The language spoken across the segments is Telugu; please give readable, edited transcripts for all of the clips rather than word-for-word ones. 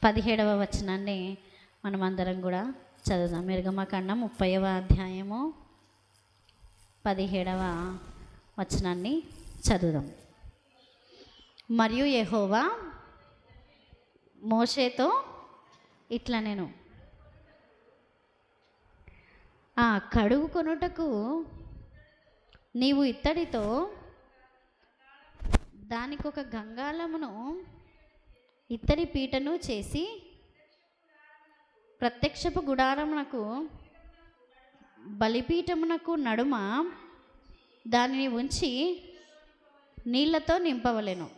17వ వచనాన్ని మనమందరం కూడా చదువుదాం. నిర్గమకాండం 30వ అధ్యాయము 17వ వచనాన్ని చదువుదాం. మరియు యెహోవా మోషేతో ఇట్లా నేను కడుగుకొనుటకు నీవు ఇత్తడితో దానికొక గంగాళమును ఇత్తడి పీటను చేసి ప్రత్యక్షపు గుడారమునకు బలిపీఠమునకు నడుమ దానిని ఉంచి నీళ్లతో నింపవలెను.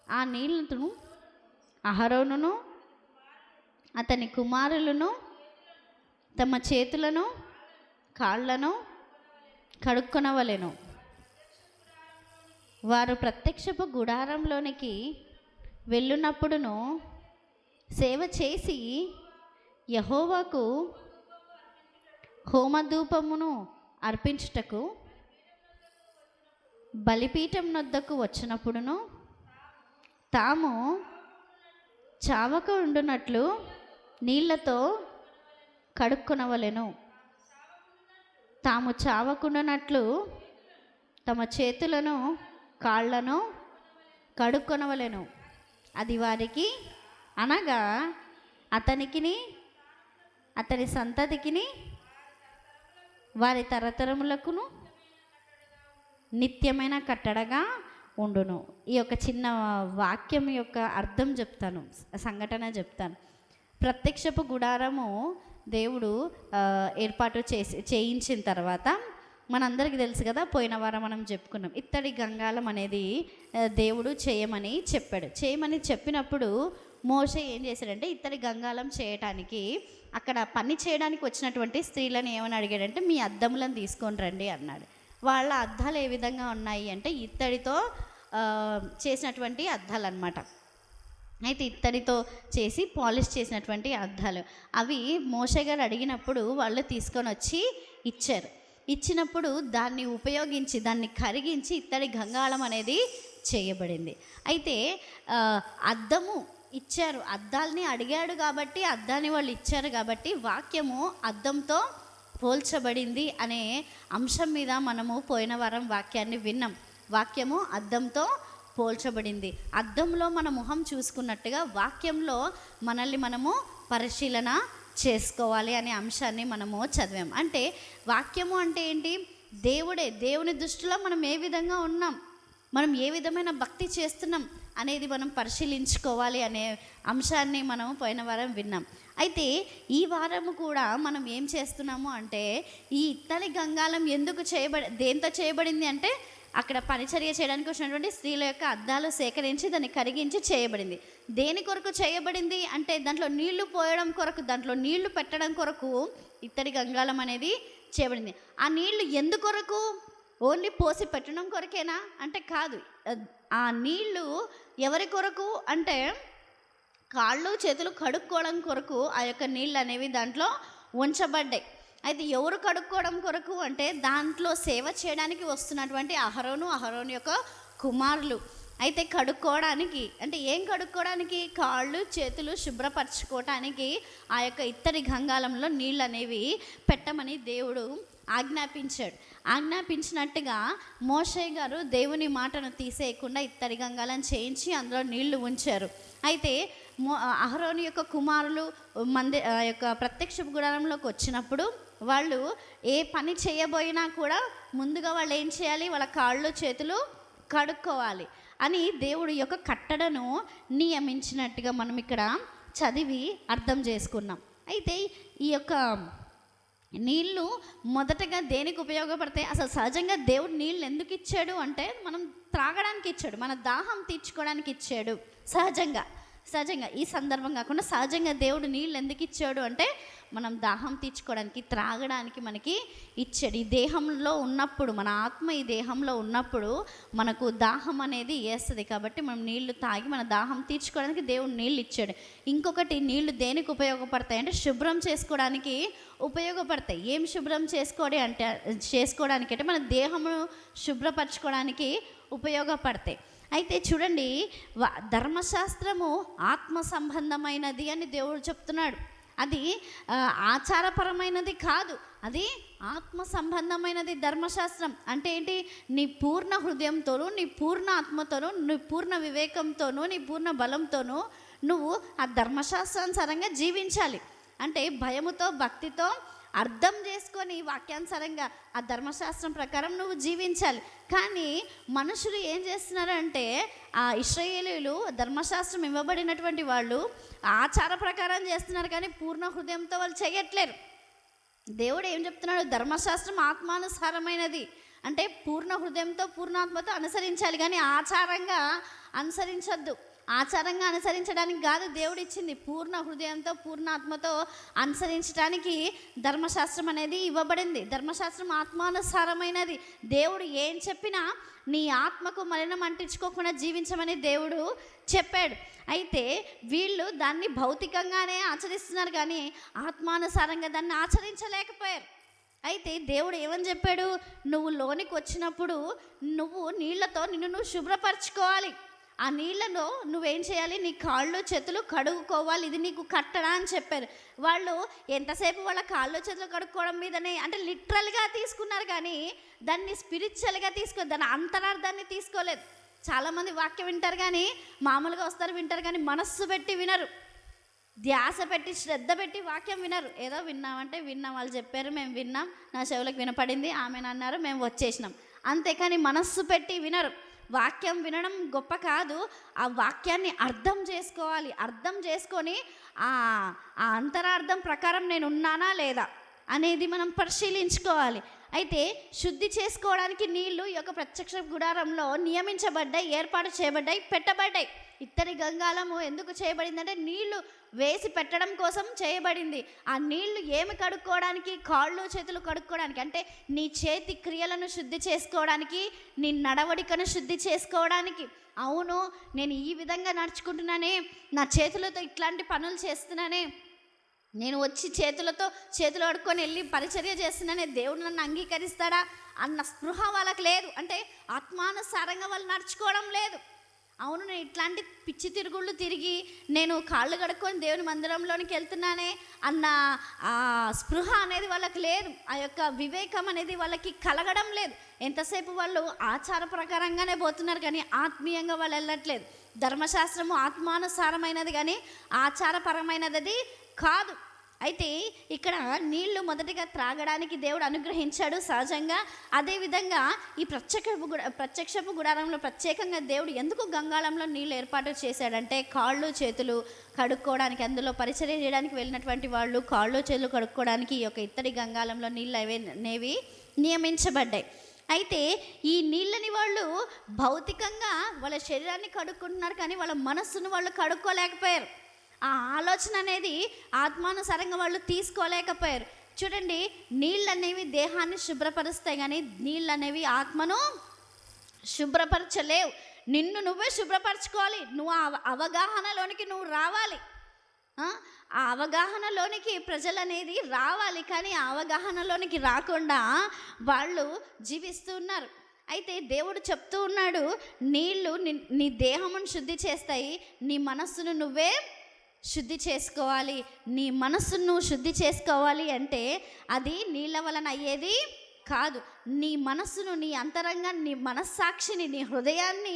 ఆ నీళ్లను అహరోనును అతని కుమారులను తమ చేతులను కాళ్ళను కడుక్కొనవలెను. వారు ప్రత్యక్షపు గుడారంలోనికి వెళ్ళునప్పుడును సేవ చేసి యెహోవాకు హోమధూపమును అర్పించుటకు బలిపీఠం నొద్దకు వచ్చినప్పుడును తాము చావక ఉండునట్లు నీళ్లతో కడుక్కొనవలెను. తాము చావకుండానట్లు తమ చేతులను కాళ్ళను కడుక్కొనవలెను. అది వారికి అనగా అతనికిని అతని సంతతికిని వారి తరతరములకును నిత్యమైన కట్టడగా ఉండును. ఈ యొక్క చిన్న వాక్యం యొక్క అర్థం చెప్తాను, సంఘటన చెప్తాను. ప్రత్యక్షపు గుడారము దేవుడు ఏర్పాటు చేయించిన తర్వాత మనందరికీ తెలుసు కదా, పోయిన వారం మనం చెప్పుకున్నాం, ఇత్తడి గంగాళం అనేది దేవుడు చేయమని చెప్పినప్పుడు మోషే ఏం చేశాడంటే ఇత్తడి గంగాళం చేయటానికి అక్కడ పని చేయడానికి వచ్చినటువంటి స్త్రీలను ఏమని అడిగాడంటే మీ అద్దములను తీసుకొని రండి అన్నాడు. వాళ్ళ అద్దాలు ఏ విధంగా ఉన్నాయి అంటే ఇత్తడితో చేసినటువంటి అద్దాలు అన్నమాట. అయితే ఇత్తడితో చేసి పాలిష్ చేసినటువంటి అద్దాలు అవి మోషే గారు అడిగినప్పుడు వాళ్ళు తీసుకొని వచ్చి ఇచ్చినప్పుడు దాన్ని ఉపయోగించి దాన్ని కరిగించి ఇత్తడి గంగాళం అనేది చేయబడింది. అయితే అద్దము ఇచ్చారు, అద్దాలని అడిగాడు కాబట్టి అద్దాన్ని వాళ్ళు ఇచ్చారు కాబట్టి వాక్యము అద్దంతో పోల్చబడింది అనే అంశం మీద మనము పోయిన వారం వాక్యాన్ని విన్నాం. వాక్యము అద్దంతో పోల్చబడింది. అద్దంలో మన ముఖం చూసుకున్నట్టుగా వాక్యంలో మనల్ని మనము పరిశీలన చేసుకోవాలి అనే అంశాన్ని మనము చదివాం. అంటే వాక్యము అంటే ఏంటి? దేవుని దృష్టిలో మనం ఏ విధంగా ఉన్నాం, మనం ఏ విధమైన భక్తి చేస్తున్నాం అనేది మనం పరిశీలించుకోవాలి అనే అంశాన్ని మనం పోయిన వారం విన్నాం. అయితే ఈ వారము కూడా మనం ఏం చేస్తున్నాము అంటే ఈ ఇత్తడి గంగాళం ఎందుకు దేంతో చేయబడింది అంటే అక్కడ పరిచర్య చేయడానికి వచ్చినటువంటి స్త్రీల యొక్క అద్దాలు సేకరించి దాన్ని కరిగించి చేయబడింది. దేని కొరకు చేయబడింది అంటే దాంట్లో నీళ్లు పోయడం కొరకు, దాంట్లో నీళ్లు పెట్టడం కొరకు ఇత్తడి గంగాళం అనేది చేయబడింది. ఆ నీళ్లు ఎందుకొరకు? ఓన్లీ పోసి పెట్టడం కొరకేనా అంటే కాదు. ఆ నీళ్లు ఎవరి కొరకు అంటే కాళ్ళు చేతులు కడుక్కోవడం కొరకు ఆ యొక్క నీళ్ళు అనేవి దాంట్లో ఉంచబడ్డాయి. అయితే ఎవరు కడుక్కోవడం కొరకు అంటే దాంట్లో సేవ చేయడానికి వస్తున్నటువంటి అహరోను యొక్క కుమారులు. అయితే కడుక్కోవడానికి అంటే ఏం కడుక్కోవడానికి? కాళ్ళు చేతులు శుభ్రపరచుకోవటానికి ఆ యొక్క ఇత్తడి గంగాళంలో నీళ్ళు అనేవి పెట్టమని దేవుడు ఆజ్ఞాపించినట్టుగా మోషే గారు దేవుని మాటను తీసేయకుండా ఇత్తడి గంగాళం చేయించి అందులో నీళ్లు ఉంచారు. అయితే అహరోను యొక్క కుమారులు యొక్క ప్రత్యక్ష గుడారంలోకి వచ్చినప్పుడు వాళ్ళు ఏ పని చేయబోయినా కూడా ముందుగా వాళ్ళు ఏం చేయాలి? వాళ్ళ కాళ్ళు చేతులు కడుక్కోవాలి అని దేవుడు యొక్క కట్టడను నియమించినట్టుగా మనం ఇక్కడ చదివి అర్థం చేసుకున్నాం. అయితే ఈ యొక్క నీళ్ళు మొదటగా దేనికి ఉపయోగపడతాయి? అసలు సహజంగా దేవుడు నీళ్ళు ఎందుకు ఇచ్చాడు అంటే మనం త్రాగడానికి ఇచ్చాడు, మన దాహం తీర్చుకోవడానికి ఇచ్చాడు. సహజంగా ఈ సందర్భం కాకుండా సహజంగా దేవుడు నీళ్ళు ఎందుకు ఇచ్చాడు అంటే మనం దాహం తీర్చుకోవడానికి, త్రాగడానికి మనకి ఇచ్చాడు. ఈ దేహంలో ఉన్నప్పుడు, మన ఆత్మ ఈ దేహంలో ఉన్నప్పుడు మనకు దాహం అనేది వేస్తుంది కాబట్టి మనం నీళ్లు తాగి మన దాహం తీర్చుకోవడానికి దేవుడు నీళ్ళు ఇచ్చాడు. ఇంకొకటి, నీళ్లు దేనికి ఉపయోగపడతాయి అంటే శుభ్రం చేసుకోవడానికి ఉపయోగపడతాయి. ఏం శుభ్రం చేసుకోవడానికి అంటే మన దేహమును శుభ్రపరచుకోవడానికి ఉపయోగపడతాయి. అయితే చూడండి, ధర్మశాస్త్రము ఆత్మ సంబంధమైనది అని దేవుడు చెప్తున్నాడు. అది ఆచారపరమైనది కాదు, అది ఆత్మ సంబంధమైనది. ధర్మశాస్త్రం అంటే ఏంటి? నీ పూర్ణ హృదయంతోనూ, నీ పూర్ణ ఆత్మతోనూ, నీ పూర్ణ వివేకంతోనూ, నీ పూర్ణ బలంతోనూ నువ్వు ఆ ధర్మశాస్త్రానుసారంగా జీవించాలి. అంటే భయముతో, భక్తితో అర్థం చేసుకొని వాక్యానుసారంగా ఆ ధర్మశాస్త్రం ప్రకారం నువ్వు జీవించాలి. కానీ మనుషులు ఏం చేస్తున్నారంటే, ఆ ఇశ్రాయేలీయులు ధర్మశాస్త్రం ఇవ్వబడినటువంటి వాళ్ళు ఆచార ప్రకారం చేస్తున్నారు, కానీ పూర్ణ హృదయంతో వాళ్ళు చేయట్లేరు. దేవుడు ఏం చెప్తున్నాడు? ధర్మశాస్త్రం ఆత్మానుసారమైనది అంటే పూర్ణ హృదయంతో, పూర్ణాత్మతో అనుసరించాలి, కానీ ఆచారంగా అనుసరించొద్దు. ఆచారంగా అనుసరించడానికి కాదు దేవుడు ఇచ్చింది, పూర్ణ హృదయంతో, పూర్ణాత్మతో అనుసరించడానికి ధర్మశాస్త్రం అనేది ఇవ్వబడింది. ధర్మశాస్త్రం ఆత్మానుసారమైనది. దేవుడు ఏం చెప్పినా నీ ఆత్మకు మలినం అంటించుకోకుండా జీవించమని దేవుడు చెప్పాడు. అయితే వీళ్ళు దాన్ని భౌతికంగానే ఆచరిస్తున్నారు, కానీ ఆత్మానుసారంగా దాన్ని ఆచరించలేకపోయారు. అయితే దేవుడు ఏమని చెప్పాడు? నువ్వు లోనికి వచ్చినప్పుడు నువ్వు నీళ్లతో నిన్ను శుభ్రపరచుకోవాలి. ఆ నీళ్ళలో నువ్వేం చేయాలి? నీ కాళ్ళు చేతులు కడుక్కోవాలి, ఇది నీకు కట్టడా అని చెప్పారు. వాళ్ళు ఎంతసేపు వాళ్ళ కాళ్ళు చేతులు కడుక్కోవడం మీదనే, అంటే లిటరల్గా తీసుకున్నారు, కానీ దాన్ని స్పిరిచువల్గా దాని అంతరార్థాన్ని తీసుకోలేదు. చాలామంది వాక్యం వింటారు, కానీ మామూలుగా వస్తారు వింటారు, కానీ మనస్సు పెట్టి వినరు, ధ్యాస పెట్టి శ్రద్ధ పెట్టి వాక్యం వినరు. ఏదో విన్నామంటే విన్నాం, వాళ్ళు చెప్పారు, మేము విన్నాం, నా చెవులకు వినపడింది, ఆమెను అన్నారు, మేము వచ్చేసినాం అంతే. కానీ మనస్సు పెట్టి వినరు. వాక్యం వినడం గొప్ప కాదు, ఆ వాక్యాన్ని అర్థం చేసుకోవాలి. అర్థం చేసుకొని ఆ అంతరార్థం ప్రకారం నేను ఉన్నానా లేదా అనేది మనం పరిశీలించుకోవాలి. అయితే శుద్ధి చేసుకోవడానికి నీళ్లు ఈ యొక్క ప్రత్యక్ష గుడారంలో నియమించబడ్డాయి, ఏర్పాటు చేయబడ్డాయి, పెట్టబడ్డాయి. ఇత్తడి గంగాళము ఎందుకు చేయబడిందంటే నీళ్లు వేసి పెట్టడం కోసం చేయబడింది. ఆ నీళ్లు ఏమి కడుక్కోవడానికి? కాళ్ళు చేతులు కడుక్కోవడానికి, అంటే నీ చేతి క్రియలను శుద్ధి చేసుకోవడానికి, నీ నడవడికను శుద్ధి చేసుకోవడానికి. అవును, నేను ఈ విధంగా నడుచుకుంటున్నానే, నా చేతులతో ఇట్లాంటి పనులు చేస్తున్నానే, నేను వచ్చి చేతులు కడుక్కొని వెళ్ళి పరిచర్య చేస్తున్నానే, దేవుడు నన్ను అంగీకరిస్తాడా అన్న స్పృహ వాళ్ళకి లేదు. అంటే ఆత్మానుసారంగా వాళ్ళు నడుచుకోవడం లేదు. అవును, నేను ఇట్లాంటి పిచ్చి తిరుగుళ్ళు తిరిగి నేను కాళ్ళు కడుక్కొని దేవుని మందిరంలోనికి వెళ్తున్నానే అన్న ఆ స్పృహ అనేది వాళ్ళకి లేదు. ఆ యొక్క వివేకం అనేది వాళ్ళకి కలగడం లేదు. ఎంతసేపు వాళ్ళు ఆచార ప్రకారంగానే పోతున్నారు, కానీ ఆత్మీయంగా వాళ్ళు వెళ్ళట్లేదు. ధర్మశాస్త్రము ఆత్మానుసారమైనది, కానీ ఆచారపరమైనది కాదు. అయితే ఇక్కడ నీళ్లు మొదటిగా త్రాగడానికి దేవుడు అనుగ్రహించాడు సహజంగా. అదేవిధంగా ఈ ప్రత్యక్షపు గుడారంలో ప్రత్యేకంగా దేవుడు ఎందుకు గంగాళంలో నీళ్ళు ఏర్పాటు చేశాడంటే, కాళ్ళు చేతులు కడుక్కోవడానికి, అందులో పరిచర్య చేయడానికి వెళ్ళినటువంటి వాళ్ళు కాళ్ళు చేతులు కడుక్కోవడానికి ఈ యొక్క ఇత్తడి గంగాళంలో నీళ్ళు అనేవి నియమించబడ్డాయి. అయితే ఈ నీళ్ళని వాళ్ళు భౌతికంగా వాళ్ళ శరీరాన్ని కడుక్కుంటున్నారు, కానీ వాళ్ళ మనస్సును వాళ్ళు కడుక్కోలేకపోయారు. ఆ ఆలోచన అనేది ఆత్మానుసారంగా వాళ్ళు తీసుకోలేకపోయారు. చూడండి, నీళ్ళు అనేవి దేహాన్ని శుభ్రపరుస్తాయి, కానీ నీళ్ళు అనేవి ఆత్మను శుభ్రపరచలేవు. నిన్ను నువ్వే శుభ్రపరచుకోవాలి. నువ్వు ఆ అవగాహనలోనికి నువ్వు రావాలి. ఆ అవగాహనలోనికి ప్రజలు అనేది రావాలి, కానీ ఆ అవగాహనలోనికి రాకుండా వాళ్ళు జీవిస్తున్నారు. అయితే దేవుడు చెప్తూ ఉన్నాడు, నీళ్ళు నీ దేహమును శుద్ధి చేస్తాయి, నీ మనస్సును నువ్వే శుద్ధి చేసుకోవాలి. నీ మనస్సును నువ్వు శుద్ధి చేసుకోవాలి అంటే అది నీళ్ళ వలన అయ్యేది కాదు. నీ మనస్సును, నీ అంతరంగాన్ని, నీ మనస్సాక్షిని, నీ హృదయాన్ని,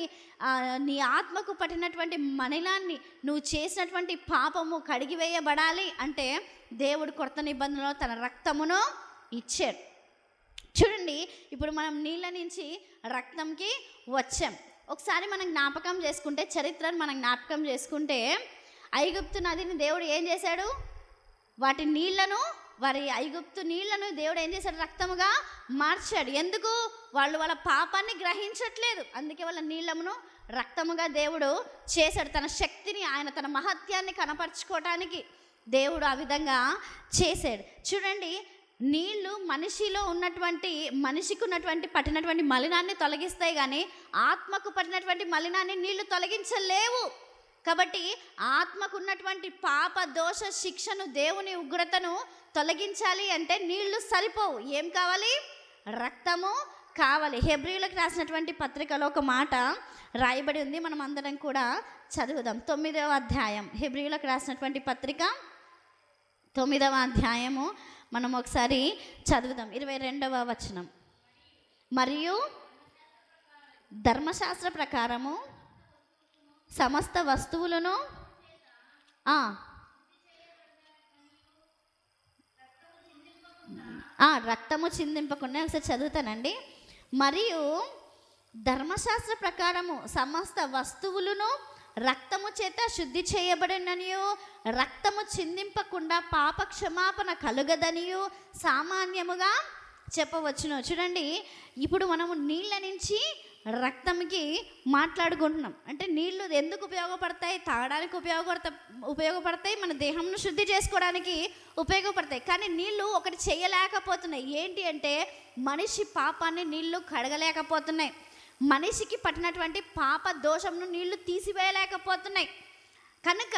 నీ ఆత్మకు పట్టినటువంటి మలినాన్ని, నువ్వు చేసినటువంటి పాపము కడిగివేయబడాలి అంటే దేవుడు కొత్త నిబంధనలో తన రక్తమును ఇచ్చాడు. చూడండి, ఇప్పుడు మనం నీళ్ళ నుంచి రక్తంకి వచ్చాం. ఒకసారి మనం జ్ఞాపకం చేసుకుంటే, చరిత్రను మనం జ్ఞాపకం చేసుకుంటే, ఐగుప్తు నదిని దేవుడు ఏం చేశాడు? ఐగుప్తు నీళ్లను దేవుడు ఏం చేశాడు? రక్తముగా మార్చాడు. ఎందుకు? వాళ్ళు వాళ్ళ పాపాన్ని గ్రహించట్లేదు, అందుకే వాళ్ళ నీళ్ళమును రక్తముగా దేవుడు చేశాడు. తన శక్తిని, ఆయన తన మహత్యాన్ని కనపరుచుకోవటానికి దేవుడు ఆ విధంగా చేశాడు. చూడండి, నీళ్లు మనిషికి ఉన్నటువంటి పట్టినటువంటి మలినాన్ని తొలగిస్తాయి, కానీ ఆత్మకు పట్టినటువంటి మలినాన్ని నీళ్లు తొలగించలేవు. కాబట్టి ఆత్మకున్నటువంటి పాప దోష శిక్షను, దేవుని ఉగ్రతను తొలగించాలి అంటే నీళ్లు సరిపోవు. ఏం కావాలి? రక్తము కావాలి. హెబ్రీయులకు రాసినటువంటి పత్రికలో ఒక మాట రాయబడి ఉంది, మనం అందరం కూడా చదువుదాం. 9వ అధ్యాయం, హెబ్రీయులకు రాసినటువంటి పత్రిక 9వ అధ్యాయము మనం ఒకసారి చదువుదాం. 22వ వచనం. మరియు ధర్మశాస్త్ర ప్రకారము సమస్త వస్తువులను రక్తము చిందింపకుండా, ఒకసారి చదువుతానండి. మరియు ధర్మశాస్త్ర ప్రకారము సమస్త వస్తువులను రక్తము చేత శుద్ధి చేయబడిననియు, రక్తము చిందింపకుండా పాప క్షమాపణ కలుగదనియు సామాన్యముగా చెప్పవచ్చును. చూడండి, ఇప్పుడు మనము నీళ్ళ నుంచి రక్తంకి మాట్లాడుకుంటున్నాం. అంటే నీళ్లు ఎందుకు ఉపయోగపడతాయి? తాగడానికి ఉపయోగపడతాయి, మన దేహంను శుద్ధి చేసుకోవడానికి ఉపయోగపడతాయి. కానీ నీళ్లు ఒకటి చేయలేకపోతున్నాయి. ఏంటి అంటే, మనిషి పాపాన్ని నీళ్లు కడగలేకపోతున్నాయి. మనిషికి పట్టినటువంటి పాప దోషంను నీళ్లు తీసివేయలేకపోతున్నాయి. కనుక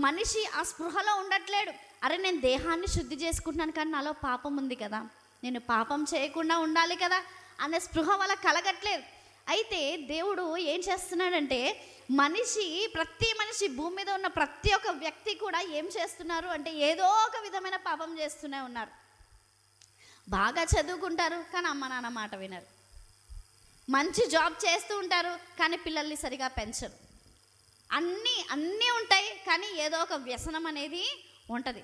మనిషి ఆ స్పృహలో ఉండట్లేడు. అరే, నేను దేహాన్ని శుద్ధి చేసుకుంటున్నాను కానీ నాలో పాపం ఉంది కదా, నేను పాపం చేయకుండా ఉండాలి కదా అనే స్పృహ వల్ల కలగట్లేదు. అయితే దేవుడు ఏం చేస్తున్నాడంటే, ప్రతి మనిషి భూమి మీద ఉన్న ప్రతి ఒక్క వ్యక్తి కూడా ఏం చేస్తున్నారు అంటే, ఏదో ఒక విధమైన పాపం చేస్తూనే ఉన్నారు. బాగా చదువుకుంటారు కానీ అమ్మ నాన్న మాట వినరు. మంచి జాబ్ చేస్తూ ఉంటారు కానీ పిల్లల్ని సరిగా పెంచరు. అన్నీ ఉంటాయి కానీ ఏదో ఒక వ్యసనం అనేది ఉంటుంది.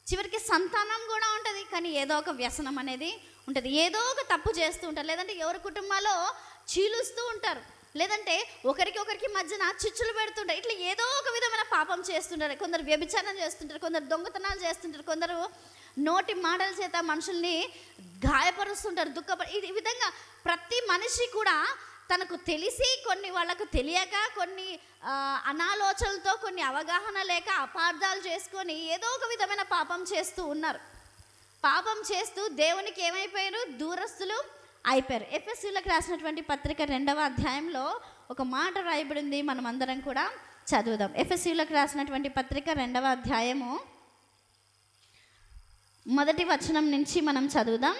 చివరికి సంతానం కూడా ఉంటుంది కానీ ఏదో ఒక వ్యసనం అనేది ఉంటుంది. ఏదో ఒక తప్పు చేస్తూ ఉంటారు, లేదంటే ఎవరి కుటుంబాల్లో చీలుస్తూ ఉంటారు, లేదంటే ఒకరికి మధ్యన చిచ్చులు పెడుతుంటారు. ఇట్లా ఏదో ఒక విధమైన పాపం చేస్తుంటారు. కొందరు వ్యభిచారం చేస్తుంటారు, కొందరు దొంగతనాలు చేస్తుంటారు, కొందరు నోటి మాటల చేత మనుషుల్ని గాయపరుస్తుంటారు, ఈ విధంగా ప్రతి మనిషి కూడా తనకు తెలిసి, కొన్ని వాళ్ళకు తెలియక, కొన్ని అనాలోచనలతో, కొన్ని అవగాహన లేక అపార్థాలు చేసుకొని ఏదో ఒక విధమైన పాపం చేస్తూ ఉన్నారు. పాపం చేస్తూ దేవునికి ఏమైపోయారు? దూరస్తులు అయిపోయారు. ఎఫెసీయులకు రాసినటువంటి పత్రిక 2వ అధ్యాయంలో ఒక మాట రాయబడింది, మనం అందరం కూడా చదువుదాం. ఎఫెసీయులకు రాసినటువంటి పత్రిక 2వ అధ్యాయము 1వ వచనం నుంచి మనం చదువుదాం.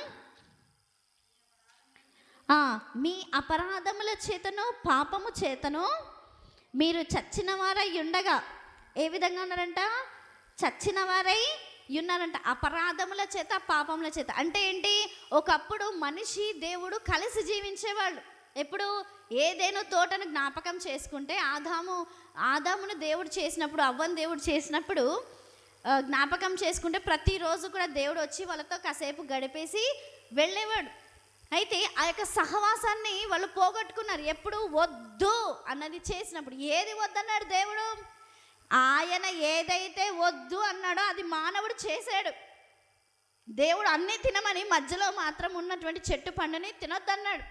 మీ అపరాధముల చేతను పాపము చేతను మీరు చచ్చిన వారై ఉండగా, ఏ విధంగా ఉన్నారంట? చచ్చిన వారై ఉన్నారంట. అపరాధముల చేత, పాపముల చేత అంటే ఏంటి? ఒకప్పుడు మనిషి దేవుడు కలిసి జీవించేవాళ్ళు. ఎప్పుడు? ఏదేనో తోటను జ్ఞాపకం చేసుకుంటే, ఆదామును దేవుడు చేసినప్పుడు, అవ్వను దేవుడు చేసినప్పుడు జ్ఞాపకం చేసుకుంటే, ప్రతిరోజు కూడా దేవుడు వచ్చి వాళ్ళతో కాసేపు గడిపేసి వెళ్ళేవాడు. అయితే ఆ యొక్క సహవాసాన్ని వాళ్ళు పోగొట్టుకున్నారు. ఎప్పుడు? వద్దు అన్నది చేసినప్పుడు. ఏది వద్దన్నాడు దేవుడు? ఆయన ఏదైతే వద్దు అన్నాడో అది మానవుడు చేశాడు. దేవుడు అన్నీ తినమని, మధ్యలో మాత్రం ఉన్నటువంటి చెట్టు పండుని తినొద్దన్నాడు.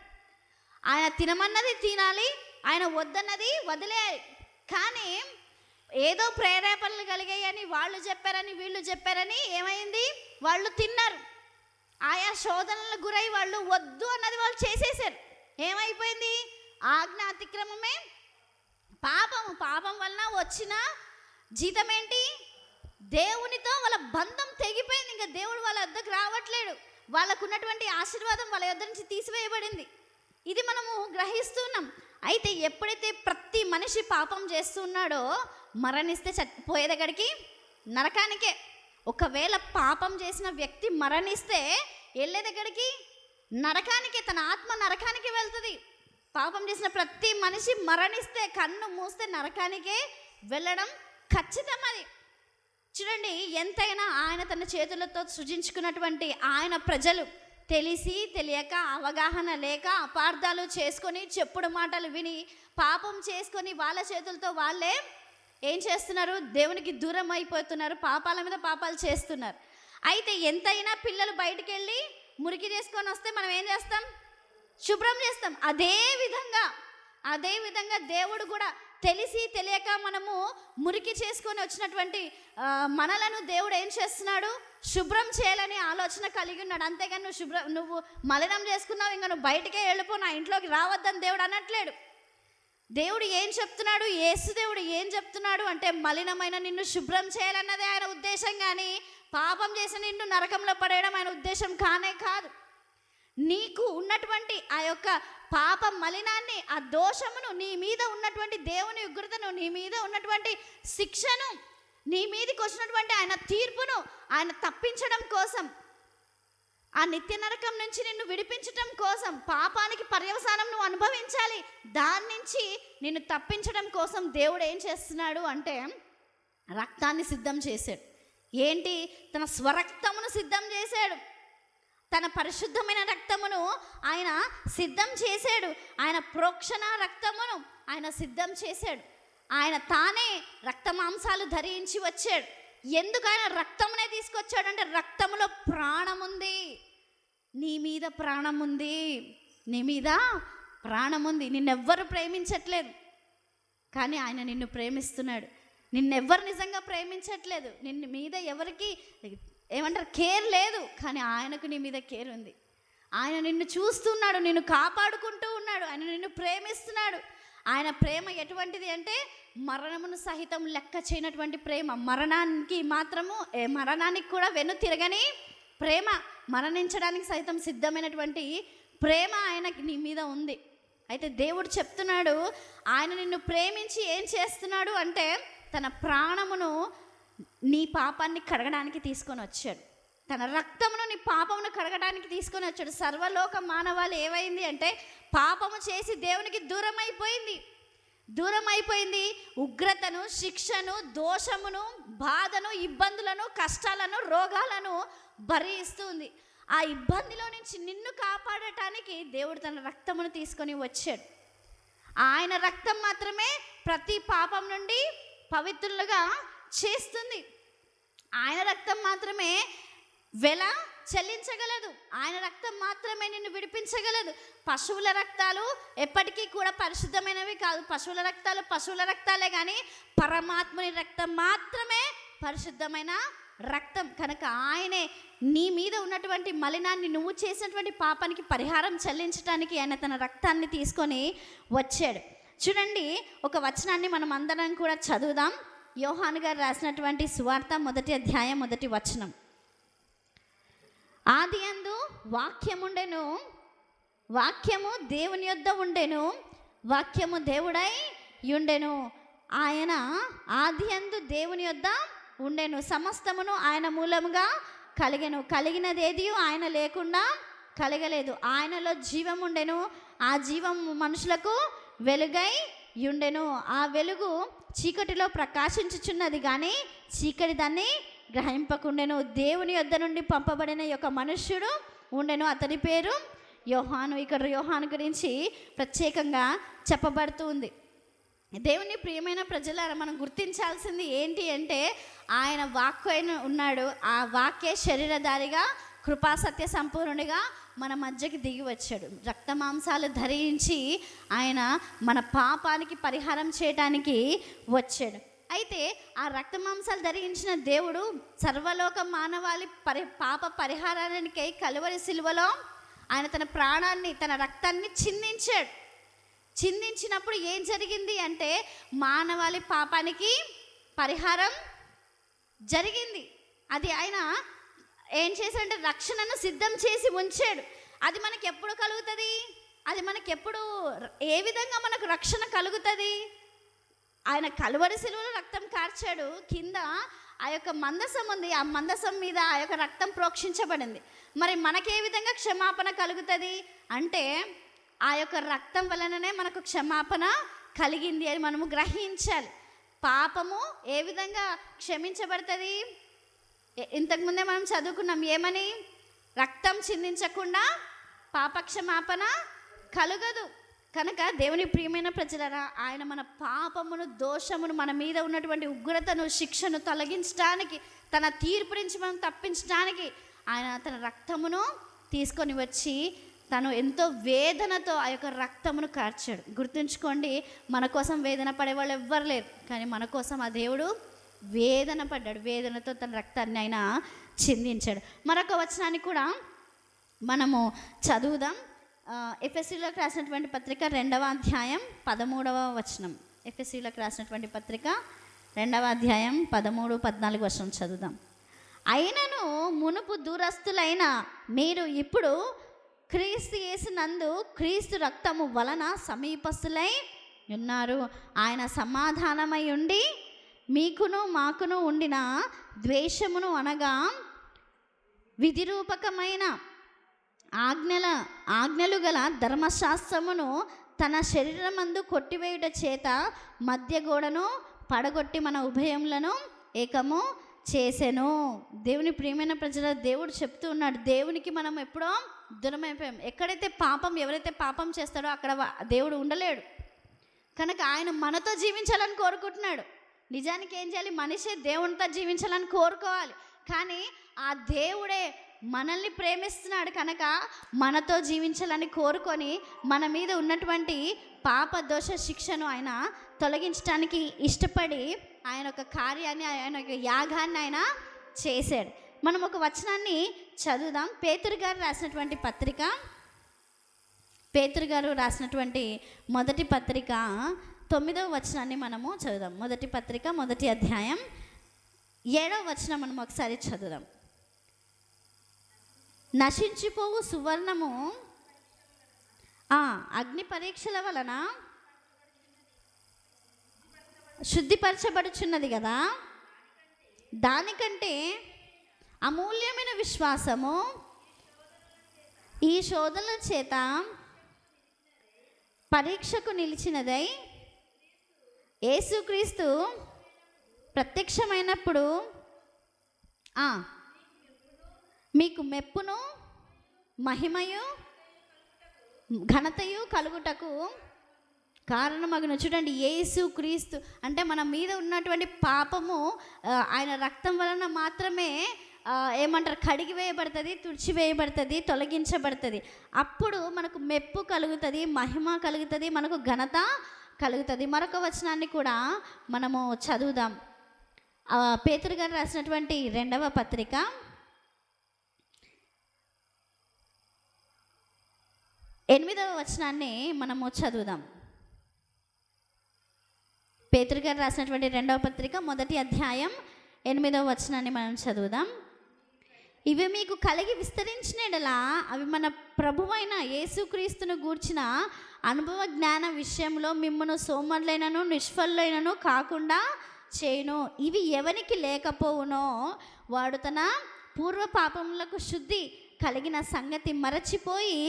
ఆయన తినమన్నది తినాలి, ఆయన వద్దన్నది వదిలేయాలి. కానీ ఏదో ప్రేరేపణలు కలిగాయని, వాళ్ళు చెప్పారని, వీళ్ళు చెప్పారని ఏమైంది? వాళ్ళు తిన్నారు. ఆయా శోధనలకు గురై వాళ్ళు వద్దు అన్నది వాళ్ళు చేసేసారు. ఏమైపోయింది? ఆజ్ఞ అతిక్రమమే పాపము. పాపం వలన వచ్చిన జీతం ఏంటి? దేవునితో వాళ్ళ బంధం తెగిపోయింది. ఇంకా దేవుడు వాళ్ళ వద్దకు రావట్లేడు. వాళ్ళకు ఉన్నటువంటి ఆశీర్వాదం వాళ్ళ వద్ద నుంచి తీసివేయబడింది. ఇది మనము గ్రహిస్తున్నాం. అయితే ఎప్పుడైతే ప్రతి మనిషి పాపం చేస్తున్నాడో, మరణిస్తే పోయే దగ్గరికి నరకానికే. ఒకవేళ పాపం చేసిన వ్యక్తి మరణిస్తే వెళ్ళే దగ్గరికి నరకానికే, తన ఆత్మ నరకానికి వెళ్తుంది. పాపం చేసిన ప్రతి మనిషి మరణిస్తే, కన్ను మూస్తే నరకానికే వెళ్ళడం ఖచ్చితం. అది చూడండి, ఎంతైనా ఆయన తన చేతులతో సృజించుకున్నటువంటి ఆయన ప్రజలు తెలిసి తెలియక, అవగాహన లేక, అపార్థాలు చేసుకొని, చెప్పుడు మాటలు విని, పాపం చేసుకొని వాళ్ళ చేతులతో వాళ్ళే ఏం చేస్తున్నారు? దేవునికి దూరం అయిపోతున్నారు, పాపాల మీద పాపాలు చేస్తున్నారు. అయితే ఎంతైనా పిల్లలు బయటికి వెళ్ళి మురికి చేసుకొని వస్తే మనం ఏం చేస్తాం? శుభ్రం చేస్తాం. అదే విధంగా దేవుడు కూడా తెలిసి తెలియక మనము మురికి చేసుకొని వచ్చినటువంటి మనలను దేవుడు ఏం చేస్తున్నాడు? శుభ్రం చేయాలని ఆలోచన కలిగి ఉన్నాడు. అంతేగాని నువ్వు మలినం చేసుకున్నావు, ఇంకా నువ్వు బయటికే వెళ్ళిపో, నా ఇంట్లోకి రావద్దని దేవుడు అనట్లేడు. దేవుడు ఏం చెప్తున్నాడు? యేసు దేవుడు ఏం చెప్తున్నాడు అంటే, మలినమైన నిన్ను శుభ్రం చేయాలన్నదే ఆయన ఉద్దేశం, కానీ పాపం చేసి నిన్ను నరకంలో పడేయడం ఆయన ఉద్దేశం కానే కాదు. నీకు ఉన్నటువంటి ఆ యొక్క పాప మలినాన్ని, ఆ దోషమును, నీ మీద ఉన్నటువంటి దేవుని ఉగ్రతను, నీ మీద ఉన్నటువంటి శిక్షను, నీ మీదకి వచ్చినటువంటి ఆయన తీర్పును ఆయన తప్పించడం కోసం, ఆ నిత్య నరకం నుంచి నిన్ను విడిపించడం కోసం, పాపానికి పర్యవసానం నువ్వు అనుభవించాలి, దాని నుంచి నిన్ను తప్పించడం కోసం దేవుడు ఏం చేస్తున్నాడు అంటే రక్తాన్ని సిద్ధం చేశాడు. ఏంటి? తన స్వరక్తమును సిద్ధం చేశాడు. తన పరిశుద్ధమైన రక్తమును ఆయన సిద్ధం చేశాడు. ఆయన ప్రోక్షణ రక్తమును ఆయన సిద్ధం చేశాడు. ఆయన తానే రక్త మాంసాలు ధరించి వచ్చాడు. ఎందుకు ఆయన రక్తమునే తీసుకొచ్చాడు అంటే రక్తములో ప్రాణం ఉంది. నీ మీద ప్రాణం ఉంది, నీ మీద ప్రాణం ఉంది. నిన్నెవ్వరు ప్రేమించట్లేదు, కానీ ఆయన నిన్ను ప్రేమిస్తున్నాడు. నిన్నెవ్వరు నిజంగా ప్రేమించట్లేదు, నిన్ను మీద ఎవరికి ఏమంటారు కేర్ లేదు, కానీ ఆయనకు నీ మీద కేర్ ఉంది. ఆయన నిన్ను చూస్తున్నాడు, నిన్ను కాపాడుకుంటూ ఉన్నాడు, ఆయన నిన్ను ప్రేమిస్తున్నాడు. ఆయన ప్రేమ ఎటువంటిది అంటే మరణమును సహితం లెక్క చేయనటువంటి ప్రేమ. మరణానికి కూడా వెను తిరగని ప్రేమ, మరణించడానికి సైతం సిద్ధమైనటువంటి ప్రేమ ఆయనకి నీ మీద ఉంది. అయితే దేవుడు చెప్తున్నాడు, ఆయన నిన్ను ప్రేమించి ఏం చేస్తున్నాడు అంటే తన ప్రాణమును నీ పాపాన్ని కడగడానికి తీసుకొని వచ్చాడు. తన రక్తమును నీ పాపమును కడగడానికి తీసుకొని వచ్చాడు. సర్వలోక మానవాళి ఏమైంది అంటే పాపము చేసి దేవునికి దూరం అయిపోయింది. ఉగ్రతను, శిక్షను, దోషమును, బాధను, ఇబ్బందులను, కష్టాలను, రోగాలను భరిస్తుంది. ఆ ఇబ్బందిలో నుంచి నిన్ను కాపాడటానికి దేవుడు తన రక్తమును తీసుకొని వచ్చాడు. ఆయన రక్తం మాత్రమే ప్రతి పాపం నుండి పవిత్రులుగా చేస్తుంది. ఆయన రక్తం మాత్రమే వెల చెల్లించగలదు. ఆయన రక్తం మాత్రమే నిన్ను విడిపించగలదు. పశువుల రక్తాలు ఎప్పటికీ కూడా పరిశుద్ధమైనవి కాదు. పశువుల రక్తాలే కానీ పరమాత్ముని రక్తం మాత్రమే పరిశుద్ధమైన రక్తం. కనుక ఆయనే నీ మీద ఉన్నటువంటి మలినాన్ని, నువ్వు చేసినటువంటి పాపానికి పరిహారం చెల్లించడానికి ఆయన తన రక్తాన్ని తీసుకొని వచ్చాడు. చూడండి, ఒక వచనాన్ని మనం అందరం కూడా చదువుదాం. యోహాను గారు రాసినటువంటి సువార్త 1వ అధ్యాయం 1వ వచనం. ఆదియందు వాక్యముండెను, వాక్యము దేవుని యొద్ద ఉండెను, వాక్యము దేవుడై ఉండెను. ఆయన ఆదియందు దేవుని యొద్ద ఉండెను, సమస్తమును ఆయన మూలముగా కలిగెను, కలిగినదేది ఆయన లేకుండా కలగలేదు. ఆయనలో జీవం ఉండెను, ఆ జీవం మనుషులకు వెలుగై ఉండెను. ఆ వెలుగు చీకటిలో ప్రకాశించుచున్నది కానీ చీకటి దాన్ని గ్రహింపకుండెను. దేవుని యొద్ద నుండి పంపబడిన యొక్క మనుష్యుడు ఉండెను, అతని పేరు యోహాను. ఇక్కడ యోహాను గురించి ప్రత్యేకంగా చెప్పబడుతుంది. దేవుని ప్రియమైన ప్రజలారా, మనం గుర్తించాల్సింది ఏంటి అంటే ఆయన వాక్కు అయిన ఉన్నాడు. ఆ వాక్యే శరీరధారిగా కృపాసత్య సంపూర్ణుడిగా మన మధ్యకి దిగి వచ్చాడు. రక్త మాంసాలు ధరించి ఆయన మన పాపానికి పరిహారం చేయడానికి వచ్చాడు. అయితే ఆ రక్త మాంసాలు ధరించిన దేవుడు సర్వలోక మానవాళి పాప పరిహారానికై కలువరి సిలువలో ఆయన తన ప్రాణాన్ని, తన రక్తాన్ని చిందించినప్పుడు ఏం జరిగింది అంటే మానవాళి పాపానికి పరిహారం జరిగింది. అది ఆయన ఏం చేశాడంటే రక్షణను సిద్ధం చేసి ఉంచాడు. అది మనకి ఎప్పుడు కలుగుతుంది? అది మనకి ఎప్పుడు, ఏ విధంగా మనకు రక్షణ కలుగుతుంది? ఆయన కలువరి సిలువలో రక్తం కార్చాడు, కింద ఆ యొక్క మందసం ఉంది, ఆ మందసం మీద ఆ యొక్క రక్తం ప్రోక్షించబడింది. మరి మనకే విధంగా క్షమాపణ కలుగుతుంది అంటే ఆ యొక్క రక్తం వలననే మనకు క్షమాపణ కలిగింది అని మనము గ్రహించాలి. పాపము ఏ విధంగా క్షమించబడుతుంది? ఇంతకుముందే మనం చదువుకున్నాం, ఏమని? రక్తం చిందించకుండా పాపక్షమాపణ కలుగదు. కనుక దేవుని ప్రియమైన ప్రజలారా, ఆయన మన పాపమును, దోషమును, మన మీద ఉన్నటువంటి ఉగ్రతను, శిక్షను తొలగించడానికి, తన తీర్పు నుంచి మనం తప్పించడానికి ఆయన తన రక్తమును తీసుకొని వచ్చి తను ఎంతో వేదనతో ఆ యొక్క రక్తమును కార్చాడు. గుర్తుంచుకోండి, మన కోసం వేదన పడేవాళ్ళు ఎవ్వరు లేరు, కానీ మన కోసం ఆ దేవుడు వేదన పడ్డాడు. వేదనతో తన రక్తాన్ని ఆయన చిందించాడు. మరొక వచనాన్ని కూడా మనము చదువుదాం. ఎఫెసీయులకు రాసినటువంటి పత్రిక 2వ అధ్యాయం 13వ వచనం. ఎఫెసీయులకు రాసినటువంటి పత్రిక 2వ అధ్యాయం 13, 14 వచనం చదువుదాం. అయినను మునుపు దూరస్తులైన మీరు ఇప్పుడు క్రీస్తు యేసునందు క్రీస్తు రక్తము వలన సమీపస్తులై ఉన్నారు. ఆయన సమాధానమై ఉండి మీకును మాకును ఉండిన ద్వేషమును అనగా విధిరూపకమైన ఆజ్ఞలు గల ధర్మశాస్త్రమును తన శరీరమందు కొట్టివేయుట చేత మధ్య గోడను పడగొట్టి మన ఉభయములను ఏకము చేసెను. దేవుని ప్రియమైన ప్రజల, దేవుడు చెప్తూ ఉన్నాడు, దేవునికి మనం ఎప్పుడో దూరమైపోయాం. ఎక్కడైతే ఎవరైతే పాపం చేస్తాడో అక్కడ దేవుడు ఉండలేడు. కనుక ఆయన మనతో జీవించాలని కోరుకుంటున్నాడు. నిజానికి ఏం చేయాలి? మనిషి దేవునితో జీవించాలని కోరుకోవాలి. కానీ ఆ దేవుడే మనల్ని ప్రేమిస్తున్నాడు కనుక మనతో జీవించాలని కోరుకొని మన మీద ఉన్నటువంటి పాప దోష శిక్షను ఆయన తొలగించడానికి ఇష్టపడి ఆయన ఒక కార్యాన్ని, ఆయన ఒక యాగాన్ని ఆయన చేశాడు. మనం ఒక వచనాన్ని చదువుదాం. పేతురు గారు రాసినటువంటి మొదటి పత్రిక 9వ వచనాన్ని మనము చదువుదాం. మొదటి పత్రిక 1వ అధ్యాయం 7వ వచనం మనం ఒకసారి చదువుదాం. నశించిపోవు సువర్ణము అగ్ని పరీక్షల వలన శుద్ధిపరచబడుచున్నది కదా, దానికంటే అమూల్యమైన విశ్వాసము ఈ శోధనల చేత పరీక్షకు నిలిచినదై యేసుక్రీస్తు ప్రత్యక్షమైనప్పుడు మీకు మెప్పును మహిమయు ఘనతయు కలుగుటకు కారణమగును. చూడండి, యేసుక్రీస్తు అంటే మన మీద ఉన్నటువంటి పాపము ఆయన రక్తం వలన మాత్రమే కడిగి వేయబడుతుంది, తుడిచివేయబడుతుంది, తొలగించబడుతుంది. అప్పుడు మనకు మెప్పు కలుగుతుంది, మహిమ కలుగుతుంది, మనకు ఘనత కలుగుతుంది. మరొక వచనాన్ని కూడా మనము చదువుదాం. పేతురు గారు రాసినటువంటి 2వ పత్రిక 8వ వచనాన్ని మనము చదువుదాం. పేతురు గారు రాసినటువంటి 2వ పత్రిక 1వ అధ్యాయం 8వ వచనాన్ని మనం చదువుదాం. ఇవి మీకు కలిగి విస్తరించిన ఎడలా అవి మన ప్రభువైన యేసుక్రీస్తును గూర్చిన అనుభవ జ్ఞాన విషయంలో మిమ్మను సోమరులైనను నిష్ఫలులైనను కాకుండా చేయును. ఇవి ఎవరికి లేకపోవునో వాడు తన పూర్వ పాపములకు శుద్ధి కలిగిన సంగతి మరచిపోయి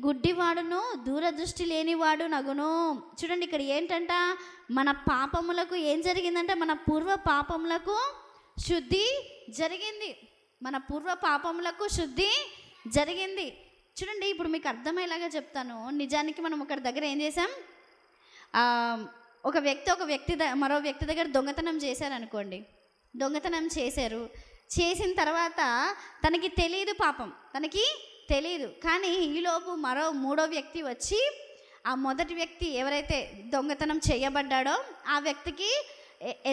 గుడ్డివాడును దూరదృష్టి లేనివాడు నగును. చూడండి, ఇక్కడ ఏంటంట, మన పాపములకు ఏం జరిగిందంటే మన పూర్వ పాపములకు శుద్ధి జరిగింది. మన పూర్వ పాపములకు శుద్ధి జరిగింది. చూడండి, ఇప్పుడు మీకు అర్థమయ్యేలాగా చెప్తాను. నిజానికి మనం ఒకరి దగ్గర ఏం చేసాం, ఒక వ్యక్తి మరో వ్యక్తి దగ్గర దొంగతనం చేశారనుకోండి. దొంగతనం చేసిన తర్వాత తనకి తెలియదు, పాపం తనకి తెలియదు. కానీ ఈలోపు మూడో వ్యక్తి వచ్చి ఆ మొదటి వ్యక్తి ఎవరైతే దొంగతనం చేయబడ్డాడో ఆ వ్యక్తికి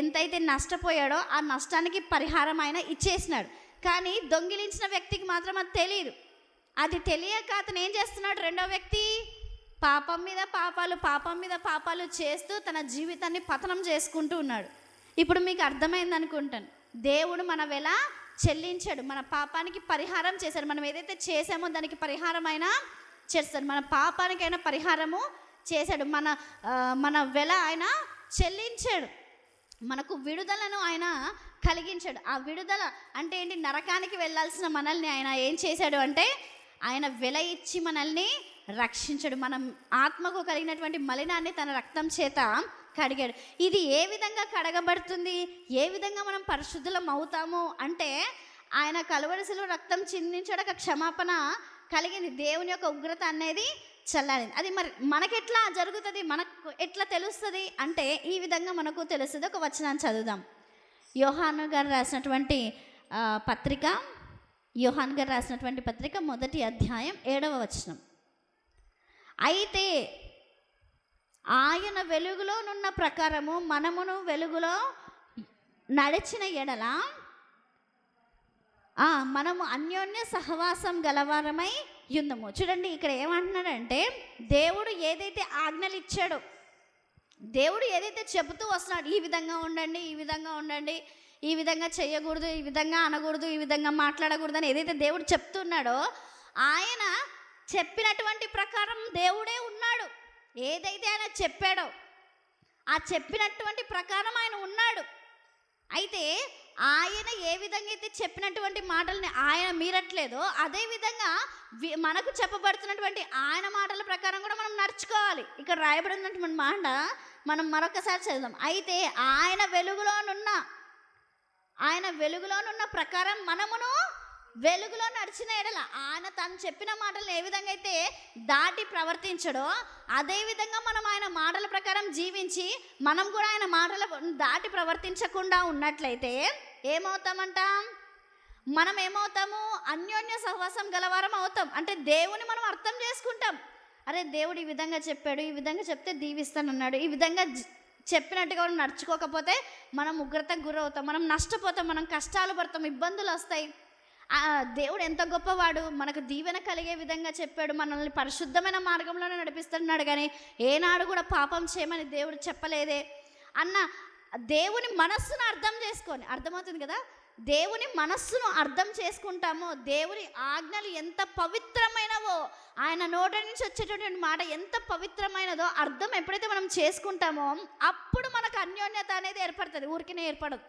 ఎంతైతే నష్టపోయాడో ఆ నష్టానికి పరిహారం ఆయన ఇచ్చేసినాడు. కానీ దొంగిలించిన వ్యక్తికి మాత్రం అది తెలియదు. అది తెలియక అతను ఏం చేస్తున్నాడు, రెండో వ్యక్తి పాపం మీద పాపాలు చేస్తూ తన జీవితాన్ని పతనం చేసుకుంటూ ఉన్నాడు. ఇప్పుడు మీకు అర్థమైంది అనుకుంటాను. దేవుడు మన వెల చెల్లించాడు, మన పాపానికి పరిహారం చేశాడు. మనం ఏదైతే చేసామో దానికి పరిహారం అయినా చేస్తాడు, మన పాపానికైనా పరిహారము చేశాడు, మన వెల ఆయన చెల్లించాడు, మనకు విడుదలను ఆయన కలిగించాడు. ఆ విడుదల అంటే ఏంటి, నరకానికి వెళ్ళాల్సిన మనల్ని ఆయన ఏం చేశాడు అంటే ఆయన వెల ఇచ్చి మనల్ని రక్షించాడు. మనం ఆత్మకు కలిగినటువంటి మలినాన్ని తన రక్తం చేత కడిగాడు. ఇది ఏ విధంగా కడగబడుతుంది, ఏ విధంగా మనం పరిశుద్ధులం అవుతాము అంటే ఆయన కలువరి శిలువ రక్తం చిందించడానికి క్షమాపణ కలిగింది. దేవుని యొక్క ఉగ్రత అనేది చల్లారింది. అది మరి మనకెట్లా జరుగుతుంది, మనకు ఎట్లా తెలుస్తుంది అంటే ఈ విధంగా మనకు తెలుస్తుంది. ఒక వచనాన్ని చదువుదాం. యోహాను గారు రాసినటువంటి పత్రిక 1వ అధ్యాయం 7వ వచనం. అయితే ఆయన వెలుగులోనున్న ప్రకారము మనమును వెలుగులో నడిచిన ఎడల మనము అన్యోన్య సహవాసం గలవారమై యుందము. చూడండి, ఇక్కడ ఏమంటున్నాడంటే దేవుడు ఏదైతే ఆజ్ఞలు ఇచ్చాడో, దేవుడు ఏదైతే చెబుతూ వస్తున్నాడు, ఈ విధంగా ఉండండి, ఈ విధంగా ఉండండి, ఈ విధంగా చేయకూడదు, ఈ విధంగా అనకూడదు, ఈ విధంగా మాట్లాడకూడదు అని ఏదైతే దేవుడు చెప్తున్నాడో ఆయన చెప్పినటువంటి ప్రకారం దేవుడే ఉన్నాడు. ఏదైతే ఆయన చెప్పాడో ఆ చెప్పినటువంటి ప్రకారం ఆయన ఉన్నాడు. అయితే ఆయన ఏ విధంగా అయితే చెప్పినటువంటి మాటల్ని ఆయన మీరట్లేదో, అదేవిధంగా మనకు చెప్పబడుతున్నటువంటి ఆయన మాటల ప్రకారం కూడా మనం నడుచుకోవాలి. ఇక్కడ రాయబడినటువంటి మాట మనం మరొకసారి చదువుదాం. అయితే ఆయన వెలుగులోనున్న ప్రకారం మనమును వెలుగులో నడిచిన ఎడల, ఆయన తను చెప్పిన మాటలను ఏ విధంగా అయితే దాటి ప్రవర్తించడో అదే విధంగా మనం ఆయన మాటల ప్రకారం జీవించి మనం కూడా ఆయన మాటల దాటి ప్రవర్తించకుండా ఉన్నట్లయితే ఏమవుతామంట? మనం ఏమవుతాము? అన్యోన్య సహవాసం గలవారం అవుతాం. అంటే దేవుని మనం అర్థం చేసుకుంటాం. అరే, దేవుడు ఈ విధంగా చెప్పాడు, ఈ విధంగా చెప్తే దీవిస్తానన్నాడు, ఈ విధంగా చెప్పినట్టుగా మనం నడుచుకోకపోతే మనం ఉగ్రతకు గురవుతాం, మనం నష్టపోతాం, మనం కష్టాలు పడతాం, ఇబ్బందులు వస్తాయి. దేవుడు ఎంత గొప్పవాడు, మనకు దీవెన కలిగే విధంగా చెప్పాడు, మనల్ని పరిశుద్ధమైన మార్గంలోనే నడిపిస్తున్నాడు, కానీ ఏనాడు కూడా పాపం చేయమని దేవుడు చెప్పలేదే అన్న దేవుని మనస్సును అర్థం చేసుకొని, అర్థమవుతుంది కదా, దేవుని మనస్సును అర్థం చేసుకుంటామో, దేవుని ఆజ్ఞలు ఎంత పవిత్రమైనవో, ఆయన నోట నుంచి వచ్చేటటువంటి మాట ఎంత పవిత్రమైనదో అర్థం ఎప్పుడైతే మనం చేసుకుంటామో అప్పుడు మనకు అన్యోన్యత అనేది ఏర్పడుతుంది. ఊరికనే ఏర్పడదు.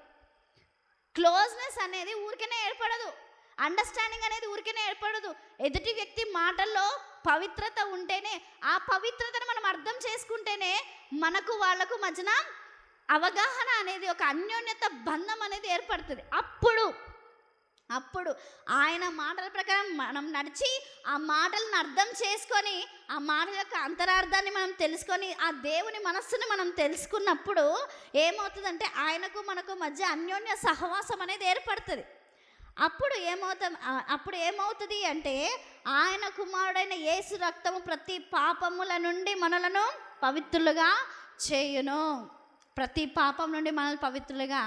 క్లోజ్నెస్ అనేది ఊరికనే ఏర్పడదు. అండర్స్టాండింగ్ అనేది ఊరికనే ఏర్పడదు. ఎదుటి వ్యక్తి మాటల్లో పవిత్రత ఉంటేనే, ఆ పవిత్రతను మనం అర్థం చేసుకుంటేనే మనకు వాళ్లకు మధ్యన అవగాహన అనేది, ఒక అన్యోన్యత బంధం అనేది ఏర్పడుతుంది. అప్పుడు ఆయన మాటల ప్రకారం మనం నడిచి ఆ మాటలను అర్థం చేసుకొని, ఆ మాటల యొక్క అంతరార్థాన్ని మనం తెలుసుకొని, ఆ దేవుని మనస్సుని మనం తెలుసుకున్నప్పుడు ఏమవుతుందంటే ఆయనకు మనకు మధ్య అన్యోన్య సహవాసం అనేది ఏర్పడుతుంది. అప్పుడు ఏమవుతుంది అంటే ఆయన కుమారుడైన యేసు రక్తము ప్రతి పాపముల నుండి మనలను పవిత్రులుగా చేయును. ప్రతి పాపం నుండి మనల్ని పవిత్రులుగా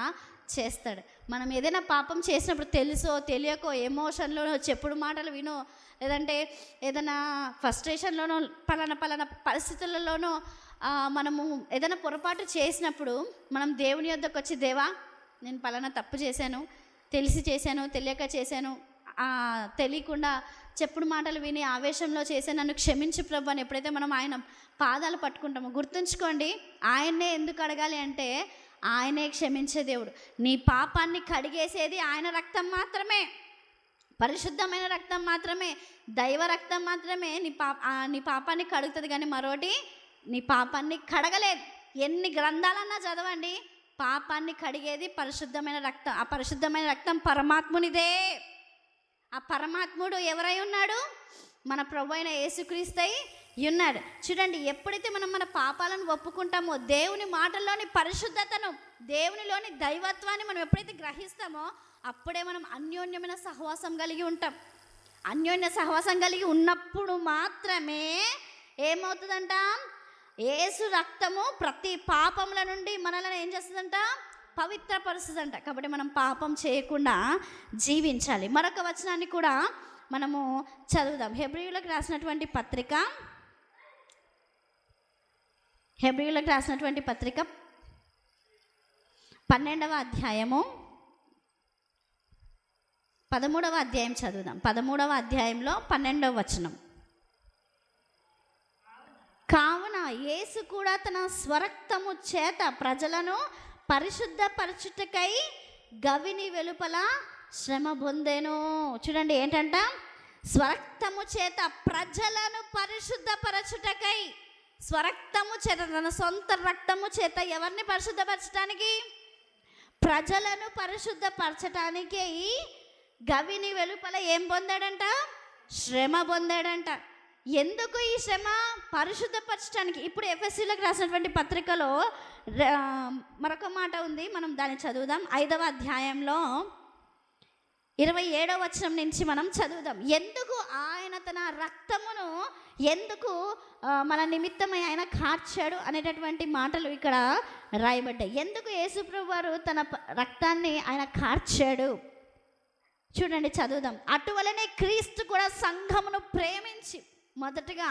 చేస్తాడు. మనం ఏదైనా పాపం చేసినప్పుడు తెలుసో తెలియకో, ఎమోషన్లోనో, చెప్పుడు మాటలు వినో, లేదంటే ఏదైనా ఫ్రస్ట్రేషన్లోనో, పలానా పరిస్థితులలోనో మనము ఏదైనా పొరపాటు చేసినప్పుడు మనం దేవుని యొద్దకు వచ్చి, దేవా నేను పలానా తప్పు చేశాను, తెలిసి చేశాను, తెలియక చేశాను, తెలియకుండా చెప్పుడు మాటలు విని ఆవేశంలో చేశాను, నన్ను క్షమించు ప్రభు అని ఎప్పుడైతే మనం ఆయన పాదాలు పట్టుకుంటామో, గుర్తుంచుకోండి, ఆయన్నే ఎందుకు అడగాలి అంటే ఆయనే క్షమించే దేవుడు. నీ పాపాన్ని కడిగేసేది ఆయన రక్తం మాత్రమే, పరిశుద్ధమైన రక్తం మాత్రమే, దైవ రక్తం మాత్రమే నీ పాపాన్ని కడుగుతుంది, కానీ మరోటి నీ పాపాన్ని కడగలేదు. ఎన్ని గ్రంథాలన్నా చదవండి, పాపాన్ని కడిగేది పరిశుద్ధమైన రక్తం. ఆ పరిశుద్ధమైన రక్తం పరమాత్మునిదే. ఆ పరమాత్ముడు ఎవరై ఉన్నాడు? మన ప్రభు అయిన యేసుక్రీస్తై ఉన్నాడు. చూడండి, ఎప్పుడైతే మనం మన పాపాలను ఒప్పుకుంటామో, దేవుని మాటల్లోని పరిశుద్ధతను, దేవునిలోని దైవత్వాన్ని మనం ఎప్పుడైతే గ్రహిస్తామో అప్పుడే మనం అన్యోన్యమైన సహవాసం కలిగి ఉంటాం. అన్యోన్య సహవాసం కలిగి ఉన్నప్పుడు మాత్రమే ఏమవుతుందంట? యేసు రక్తము ప్రతి పాపముల నుండి మనల్ని ఏం చేస్తుందంట? పవిత్రపరుస్తుందంట. కాబట్టి మనం పాపం చేయకుండా జీవించాలి. మరొక వచనాన్ని కూడా మనము చదువుదాం. హెబ్రీయులకు రాసినటువంటి పత్రిక 12వ అధ్యాయము 13వ అధ్యాయం చదువుదాం. 13వ అధ్యాయంలో 12వ వచనం. కావున యేసు కూడా తన స్వరక్తము చేత ప్రజలను పరిశుద్ధపరచుటకై గవిని వెలుపల శ్రమ పొందెను. చూడండి, ఏంటంట? స్వరక్తము చేత ప్రజలను పరిశుద్ధపరచుటకై. స్వరక్తము చేత, తన సొంత రక్తము చేత ఎవరిని పరిశుద్ధపరచడానికి? ప్రజలను పరిశుద్ధపరచటానికి గవిని వెలుపల ఏం పొందాడంట? శ్రమ పొందాడంట. ఎందుకు ఈ శ్రమ? పరిశుద్ధపరచడానికి. ఇప్పుడు ఎఫెసీయులకు రాసినటువంటి పత్రికలో మరొక మాట ఉంది, మనం దాన్ని చదువుదాం. 5వ అధ్యాయంలో 27వ వచనం నుంచి మనం చదువుదాం. ఎందుకు ఆయన తన రక్తమును ఎందుకు మన నిమిత్తమై ఆయన కార్చాడు అనేటటువంటి మాటలు ఇక్కడ రాయబడ్డాయి. ఎందుకు యేసుప్రభు వారు తన రక్తాన్ని ఆయన కార్చాడు? చూడండి, చదువుదాం. అటువలనే క్రీస్తు కూడా సంఘమును ప్రేమించి, మొదటగా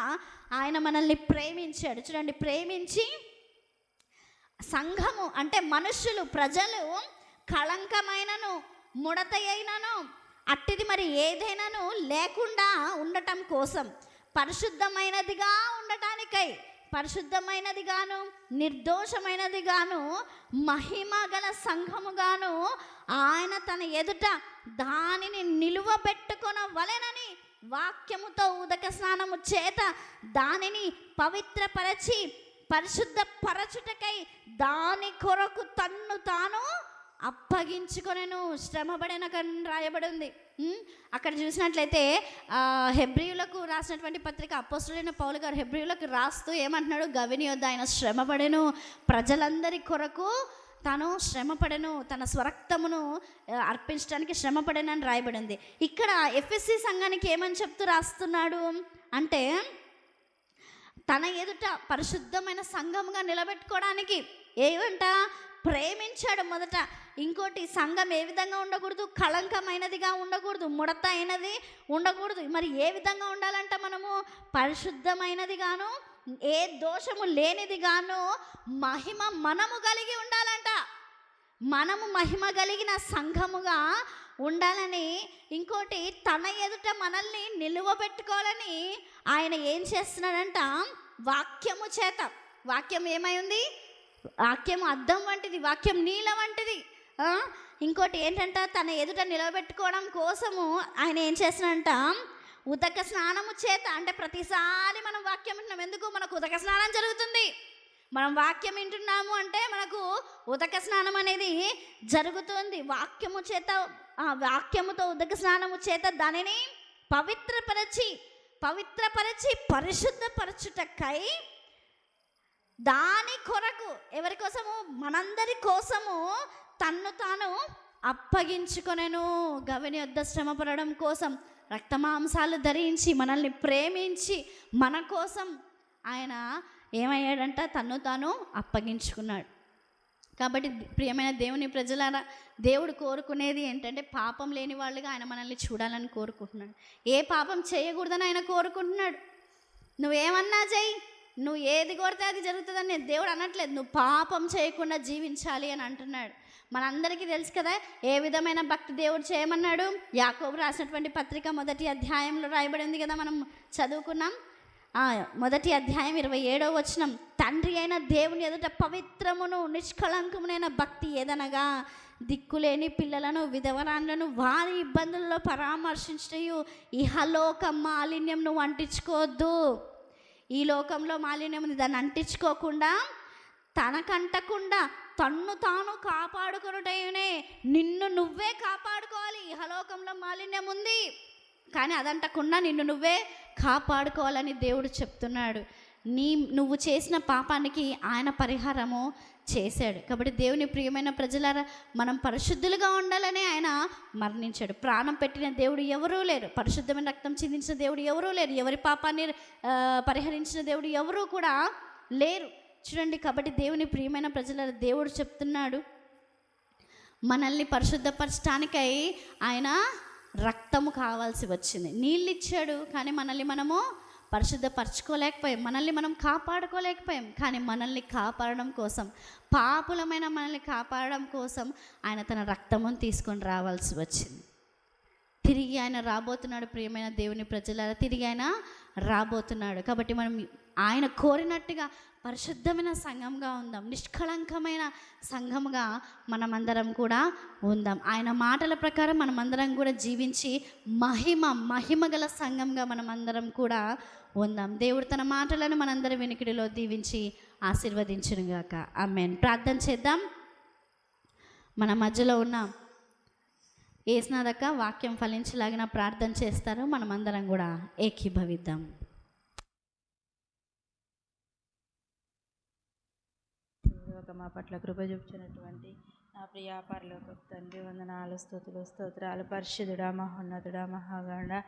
ఆయన మనల్ని ప్రేమించాడు. చూడండి, ప్రేమించి, సంఘము అంటే మనుషులు, ప్రజలు కళంకమైనను ముడత అయినను అట్టిది మరి ఏదైనాను లేకుండా ఉండటం కోసం పరిశుద్ధమైనదిగా ఉండటానికై, పరిశుద్ధమైనదిగాను నిర్దోషమైనదిగాను మహిమ గల సంఘముగాను ఆయన తన ఎదుట దానిని నిలువబెట్టుకొనవలెనని వాక్యముతో ఉదక స్నానము చేత దానిని పవిత్రపరచి పరిశుద్ధపరచుటకై దాని కొరకు తన్ను తాను అప్పగించుకొనెను. శ్రమపడిన రాయబడింది. అక్కడ చూసినట్లయితే హెబ్రీయులకు రాసినటువంటి పత్రిక అపోస్తలుడైన పౌలు గారు హెబ్రీయులకు రాస్తూ ఏమంటున్నాడు? గవిని యొద్ద ఆయన శ్రమపడెను, ప్రజలందరి కొరకు తాను శ్రమపడెను, తన స్వరక్తమును అర్పించడానికి శ్రమపడెను అని రాయబడింది. ఇక్కడ ఎఫెసీ సంఘానికి ఏమని చెప్తూ రాస్తున్నాడు అంటే, తన ఎదుట పరిశుద్ధమైన సంఘముగా నిలబెట్టుకోవడానికి ఏమంట? ప్రేమించాడు మొదట. ఇంకోటి, సంఘం ఏ విధంగా ఉండకూడదు? కళంకమైనదిగా ఉండకూడదు, ముడత అయినది ఉండకూడదు. మరి ఏ విధంగా ఉండాలంట? మనము పరిశుద్ధమైనదిగాను ఏ దోషము లేనిదిగాను మహిమ మనము కలిగి ఉండాలంట. మనము మహిమ కలిగిన సంఘముగా ఉండాలని, ఇంకోటి తన ఎదుట మనల్ని నిలువబెట్టుకోవాలని ఆయన ఏం చేస్తున్నాడంట? వాక్యము చేత. వాక్యం ఏమై ఉంది? వాక్యం అద్దం వంటిది, వాక్యం నీల వంటిది. ఇంకోటి ఏంటంట? తన ఎదుట నిలబెట్టుకోవడం కోసము ఆయన ఏం చేస్తున్నాడంట? ఉదక స్నానము చేత. అంటే ప్రతిసారి మనం వాక్యం వింటున్నాం. ఎందుకు? మనకు ఉదక స్నానం జరుగుతుంది. మనం వాక్యం వింటున్నాము అంటే మనకు ఉదక స్నానం అనేది జరుగుతుంది. వాక్యము చేత, వాక్యముతో ఉదక స్నానము చేత దానిని పవిత్రపరచి పరిశుద్ధపరచుటకై దాని కొరకు, ఎవరి కోసము? మనందరి కోసము తన్ను తాను అప్పగించుకొనెను. గవిని యొద్ద శ్రమపడడం కోసం, రక్తమాంసాలు ధరించి మనల్ని ప్రేమించి మన కోసం ఆయన ఏమయ్యాడంట? తన్ను తాను అప్పగించుకున్నాడు. కాబట్టి ప్రియమైన దేవుని ప్రజలారా, దేవుడు కోరుకునేది ఏంటంటే పాపం లేని వాళ్ళుగా ఆయన మనల్ని చూడాలని కోరుకుంటున్నాడు. ఏ పాపం చేయకూడదని ఆయన కోరుకుంటున్నాడు. నువ్వేమన్నా చెయ్యి, నువ్వు ఏది కోరితే అది జరుగుతుందని దేవుడు అనట్లేదు. నువ్వు పాపం చేయకుండా జీవించాలి అని అంటున్నాడు. మనందరికీ తెలుసు కదా ఏ విధమైన భక్తి దేవుడు చేయమన్నాడు. యాకోబు రాసినటువంటి పత్రిక 1వ అధ్యాయంలో రాయబడింది కదా, మనం చదువుకున్నాం. 1వ అధ్యాయం 27వ వచనం, తండ్రి అయిన దేవుని ఎదుట పవిత్రమును నిష్కళంకమునైన భక్తి ఏదనగా దిక్కులేని పిల్లలను, విధవరాన్లను వారి ఇబ్బందుల్లో పరామర్శించు. ఇహలోక మాలిన్యం నువ్వు అంటించుకోవద్దు. ఈ లోకంలో మాలిన్యం ఉంది, దాన్ని అంటించుకోకుండా తనకంటకుండా తన్ను తాను కాపాడుకొనుటనే నిన్ను నువ్వే కాపాడుకోవాలి. ఇహలోకంలో మాలిన్యం ఉంది, కానీ అదంటకుండా నిన్ను నువ్వే కాపాడుకోవాలని దేవుడు చెప్తున్నాడు. నువ్వు చేసిన పాపానికి ఆయన పరిహారము చేశాడు. కాబట్టి దేవుని ప్రియమైన ప్రజలారా, మనం పరిశుద్ధులుగా ఉండాలని ఆయన మరణించాడు. ప్రాణం పెట్టిన దేవుడు ఎవరూ లేరు, పరిశుద్ధమైన రక్తం చిందించిన దేవుడు ఎవరూ లేరు, ఎవరి పాపాన్ని పరిహరించిన దేవుడు ఎవరూ కూడా లేరు. చూడండి, కాబట్టి దేవుని ప్రియమైన ప్రజలారా, దేవుడు చెప్తున్నాడు మనల్ని పరిశుద్ధపరచడానికై ఆయన రక్తము కావాల్సి వచ్చింది. నీళ్ళు ఇచ్చాడు, కానీ మనల్ని మనము పరిశుద్ధపరచుకోలేకపోయాం, మనల్ని మనం కాపాడుకోలేకపోయాం. కానీ మనల్ని కాపాడడం కోసం, పాపులమైన మనల్ని కాపాడడం కోసం ఆయన తన రక్తమును తీసుకొని రావాల్సి వచ్చింది. తిరిగి ఆయన రాబోతున్నాడు. ప్రియమైన దేవుని ప్రజలారా, తిరిగి ఆయన రాబోతున్నాడు. కాబట్టి మనం ఆయన కోరినట్టుగా పరిశుద్ధమైన సంఘంగా ఉందాం, నిష్కళంకమైన సంఘముగా మనమందరం కూడా ఉందాం. ఆయన మాటల ప్రకారం మనమందరం కూడా జీవించి మహిమ గల సంఘంగా మనమందరం కూడా ఉందాం. దేవుడు తన మాటలను మనందరి వెనుకడిలో దీవించి ఆశీర్వదించునుగాక. ఆమేన్. ప్రార్థన చేద్దాం. మన మధ్యలో ఉన్న ఏసునాథక్క వాక్యం ఫలించలాగిన ప్రార్థన చేస్తారు. మనమందరం కూడా ఏకీభవిద్దాం. మా పట్ల కృప చూపుచున్నటువంటి నా ప్రియ పరలోకపు తండ్రి, వందనాలు, స్తుతులు, స్తోత్రాలు. పరిశుద్ధుడా, మహోన్నతుడా, మహాగణుడా,